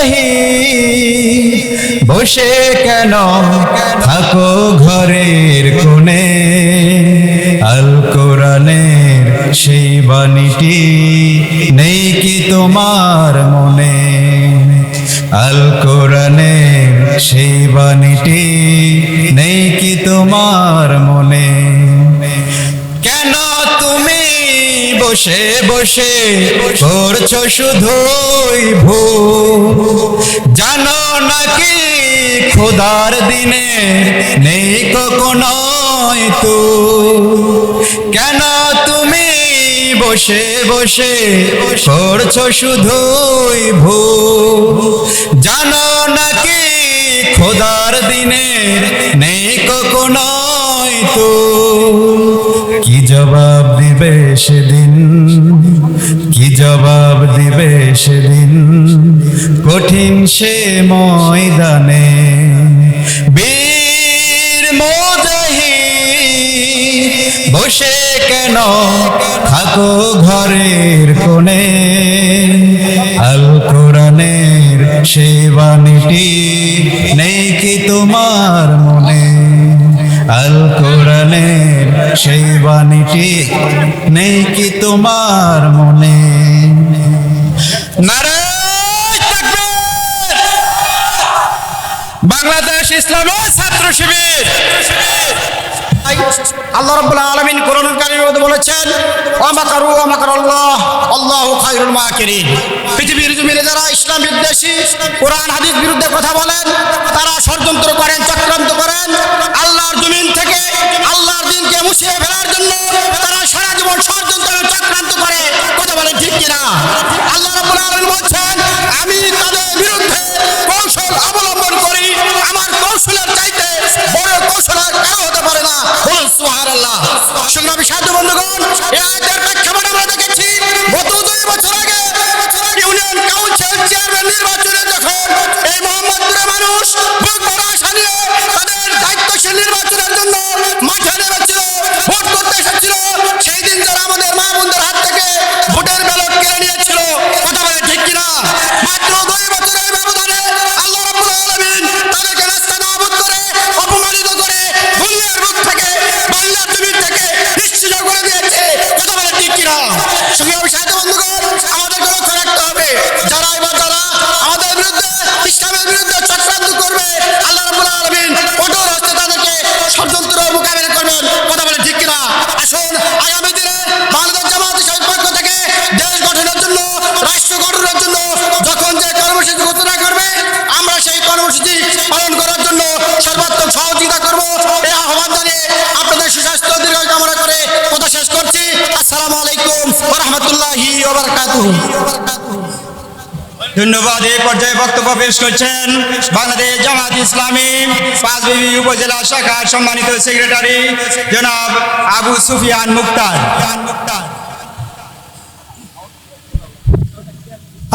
মুজাহি বসে কেন থাকো ঘরের কোণে, আল কোরআনের সেই বাণীটি নেই কি তোমার মনে, আল কোরআনের সেই বাণীটি নেই কি তোমার মনে। কেন তুমি বসে বসে করছো শুধুই ভুল, জানো নাকি খোদার দিনে নেই কখনোই তো। কেন তুমি বসে বসে করছো শুধুই ভুল, জানো নাকি খোদার দিনে নেই কখনোই তো। কি জবাব দিবে সেদিন, কি জবাব দিবে সেদিন কঠিন সে ময়দানে। বীর মুজাহিদ বসে কেন থাকো ঘরের কোণে, আল কোরআনের সেই বাণীটি নেই কি তোমার মনে, আল কোরআনের সেই বাণীটি নেই কি তোমার মনে। নারায়ে তাকবীর! বাংলাদেশ ইসলামী ছাত্র শিবির। আল্লাহ রাব্বুল আলামিন কোরআনুল কারীমের মধ্যে বলেছেন, ওয়া মাকারু ওয়া মাকারাল্লাহ আল্লাহু খায়রুল মাকিরিন। পৃথিবীর জমিনে যারা ইসলাম বিদ্বেষী, কোরআন হাদিস বিরুদ্ধে কথা বলেন, তারা ষড়যন্ত্র করেন, চক্রান্ত করেন। আল্লাহর জমিন থেকে আল্লাহর দ্বীনকে মুছিয়ে ফেলার জন্য তারা সারা জীবন ষড়যন্ত্র এবং চক্রান্ত করে। কথা বলেন ঠিক কিনা? আল্লাহ রাব্বুল আলামিন বলছেন, আমি তাদের বিরুদ্ধে কৌশল অবলম্বন করি, আমার কৌশলের চাইতে বড় কৌশল আর কারো হতে পারে না। বলুন সুবহানাল্লাহ। সংগ্রামী সাথী বন্ধুগণ, এই আয়াতের প্রেক্ষাপট আমরা দেখেছি গত 2 বছর আগে ইউনিয়ন কাউন্সিল চেয়ারম্যান নির্বাচনে যখন এই মোহাম্মদপুরের মানুষ বুক ভরা আশা নিয়ে তাদের দায়িত্বশীল নির্বাচনের জন্য মাঠে নেমেছিল, ভোট করতে এসেছিল, সেই দিন যারা আমাদের মা বোনদের হাত থেকে ভোটের ব্যালট কেড়ে নিয়েছিল। কথা বলে ঠিক কিনা? মাত্র 2 বছরের ব্যবধানে আল্লাহ রাব্বুল আলামিন তাদেরকে রাস্তা নাবুদ করে, অপমানিত করে, দুনিয়ার বুক থেকে, বাংলার জমিন থেকে নিশ্চিত করে দিয়েছে। কথা বলে ঠিক কিনা? সংগ্রামী সাথী বন্ধুগণ, আমাদেরকে লক্ষ্য রাখতে হবে, যারা আমাদের বিরুদ্ধে, ইসলামের বিরুদ্ধে চক্রান্ত করবে, আল্লাহ রাব্বুল আলামিন কঠোর হস্তে তাদেরকে ষড়যন্ত্র মোকাবেলা করবেন। কথা বলে ঠিক কিনা? আসুন আগামী দিনে বাংলাদেশ জামাত ইসলামীর পক্ষ থেকে দেশ গঠনের জন্য, রাষ্ট্র গঠনের জন্য যখন যে কর্মসূচি ঘোষণা করবে, আমরা সেই কর্মসূচি পালন করার জন্য সর্বাত্মক সহযোগিতা করব। এই আহ্বান জানিয়ে আপনাদের সুস্বাস্থ্য দীর্ঘ কামনা করে কথা শেষ করছি। আসসালামু আলাইকুম ওয়া রাহমাতুল্লাহি ওয়া বারাকাতুহু। ধন্যবাদ। এই পর্যায়ে বক্তব্য পেশ করছেন বাংলাদেশ জামাত ইসলামী পাঁচবিবি উপজেলা শাখার সম্মানিত সেক্রেটারি জনাব আবু সুফিয়ান মুক্তার।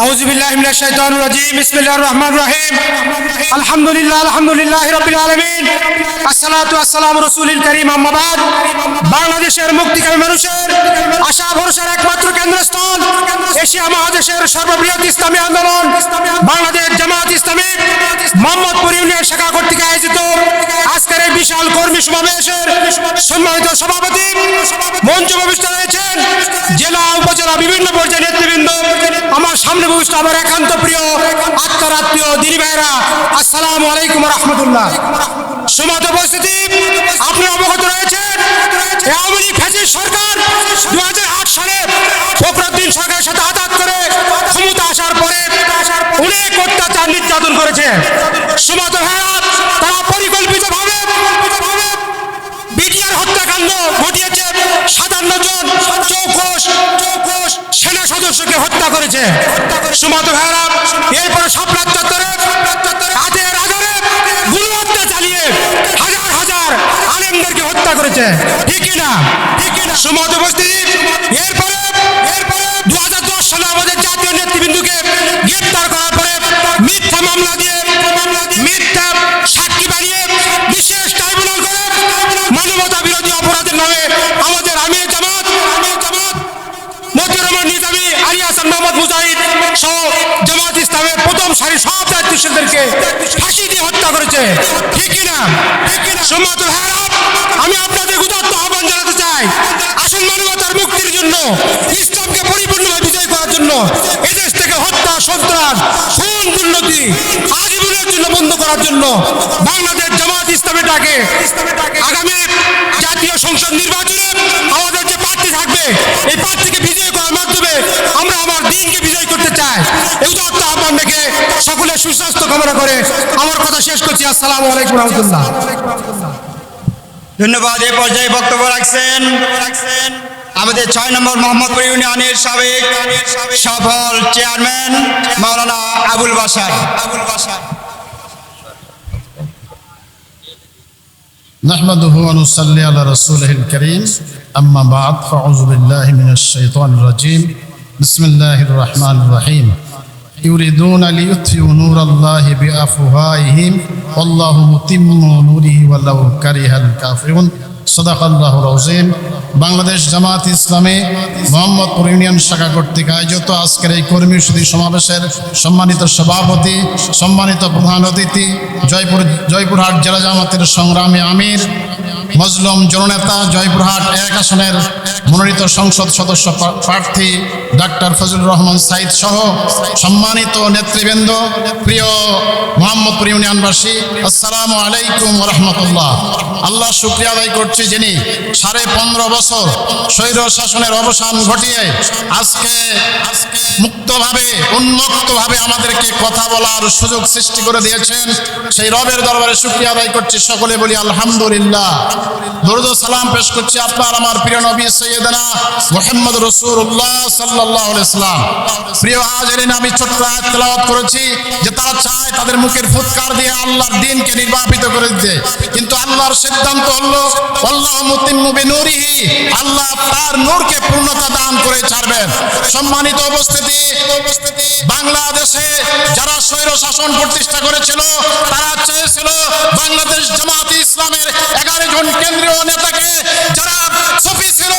আউযু বিল্লাহি মিনাশ শাইতানির রাজীম। বিসমিল্লাহির রহমানির রহিম। আলহামদুলিল্লাহি রাব্বিল আলামিন। আসসালাতু ওয়াসসালামু রাসূলিল কারীম, আম্মা বাদ। বাংলাদেশের মুক্তিকামী মানুষের আশা ভরসার একমাত্র কেন্দ্রস্থল, এশিয়া মহাদেশের সর্ববৃহৎ ইসলামী আন্দোলন বাংলাদেশ জামাত ইসলামী মোহাম্মদপুর ইউনিয়ন শাখা কর্তৃক আয়োজিত আজকের এই বিশাল কর্মী সমাবেশের সম্মানিত সভাপতি, মঞ্চে উপবিষ্ট রয়েছেন জেলা উপজেলা বিভিন্ন পর্যায়ের নেতৃবৃন্দ, আমার সামনে উপবিষ্ট আমার একান্ত প্রিয় আত্মার আত্মীয় দিনী ভাইরা, আসসালামু আলাইকুম ওয়া রাহমাতুল্লাহ। সমাজ উপস্থিতি, আপনি অবগত রয়েছেন আওয়ামী লীগ ফ্যাসিস্ট সরকার 2008 সালে ফখরুদ্দিন সরকারের সাথে আঘাত করে ক্ষমতা আসার পরে অনেক অত্যাচার নির্যাতন করেছে। সমাজ ভাইরা, তারা পরিকল্পিতভাবে বিডিআর হত্যাকাণ্ড ঘটিয়েছে, 57 জন চৌকস সেনা সদস্যকে হত্যা করেছে। সমাজ ভাইরা, এরপরে শাপলা চত্বরে রাতের আধারে গুলিবর্ষণ চালিয়ে হাজার হাজার আলেমদেরকে হত্যা করেছে। ঠিক না? সমাজ উপস্থিতি, এরপরে 2010 সালে আমাদের জাতীয় নেতৃবৃন্দকে গ্রেফতার করার পরে মিথ্যা মামলা দিয়ে, মিথ্যা সাক্ষী বানিয়ে বিশেষ ট্রাইব্যুনাল করে মানবতা বিরোধী অপরাধের নামে আমাদের আমির জামাত মতিউর রহমান নিজামী, আলী হাসান মোহাম্মদ মুজাহিদ সহ জামাত ইসলামের প্রথম সারি সব হচ্ছে, ঠিক কিনা? সম্মানিত ভাইরা, আমি আপনাদের উদাত্ত আহ্বান জানাতে চাই, আসল মানবতার মুক্তির জন্য, ইসলামকে পরিপূর্ণভাবে বিজয় করার জন্য, এদেশ থেকে হত্যা, সন্ত্রাস, খুন, দুর্নীতি আজীবনের জন্য বন্ধ করার জন্য বাংলাদেশ জামাত ইসলামী ডাকে আগামী জাতীয় সংসদ নির্বাচনে আমাদের যে প্রার্থী থাকবে, এই প্রার্থীকে বিজয় করার মাধ্যমে আমরা আমার দিনকে বিজয় করতে চাই। এই উদাত্ত আহ্বান রেখে সকলের সুস্বাস্থ্য কামনা করে আমার কথা শেষ করছি। আসসালামু আলাইকুম রহমতুল্লাহ। ধন্যবাদ। এই পর্যায়ে বক্তব্য রাখছেন আমাদের 6 নম্বর মোহাম্মদপুর ইউনিয়নের সাবেক সফল চেয়ারম্যান মাওলানা আবুল বাশার। نحمده ونصلي على رسوله الكريم أما بعد فأعوذ بالله من الشيطان الرجيم بسم الله الرحمن الرحيم يريدون ليطفئوا نور الله بأفواههم والله متم نوره ولو كره الكافرون صدق الله العظيم। বাংলাদেশ জামাত ইসলামী মোহাম্মদপুর ইউনিয়ন শাখা কর্তৃক আয়োজিত আজকের এই কর্মী সুধী সমাবেশের সম্মানিত সভাপতি, সম্মানিত প্রধান অতিথি, জয়পুরহাট জেলা জামাতের সংগ্রামী আমির, মজলুম জননেতা, জয়পুরহাট 1 আসনের মনোনীত সংসদ সদস্য প্রার্থী ডাক্তার ফজলুর রহমান সাইদ সহ সম্মানিত নেতৃবৃন্দ, প্রিয় মোহাম্মদপুর ইউনিয়নবাসী, আসসালামু আলাইকুম ওয়া রাহমাতুল্লাহ। আল্লাহ শুকরিয়া আদায় করছি যিনি 15.5 বছর স্বৈর শাসনের অবসান ঘটিয়ে আজকে মুক্তভাবে উন্মুক্তভাবে আমাদেরকে কথা বলার সুযোগ সৃষ্টি করে দিয়েছেন। সেই রবের দরবারে শুকরিয়া আদায় করছি, সকলে বলি আলহামদুলিল্লাহ। দরুদ ও সালাম পেশ করছি আপনার আমার প্রিয় নবী সাইয়েদনা মুহাম্মদ রাসূলুল্লাহ সাল্লাল্লাহু আলাইহি ওয়াসাল্লাম। প্রিয় হাজিরিন, আমি ছোট্ট আয়াত তেলাওয়াত করেছি যে তারা চায় তাদের মুখের ফুৎকার দিয়ে আল্লাহর দ্বীনকে নির্বাপিত করে দিতে, কিন্তু আল্লাহর সিদ্ধান্ত হলো আল্লাহ মুতিম্মু বিনূরিহি, আল্লাহ তার নূরকে পূর্ণতা দান করে ছাড়বেন। সম্মানিত উপস্থিতি, বাংলাদেশে যারা স্বৈর শাসন প্রতিষ্ঠা করেছিল তারা চেয়েছিল বাংলাদেশ জামাত ইসলামের 11 জন কেন্দ্রীয় নেতাকে যারা সফি ছিল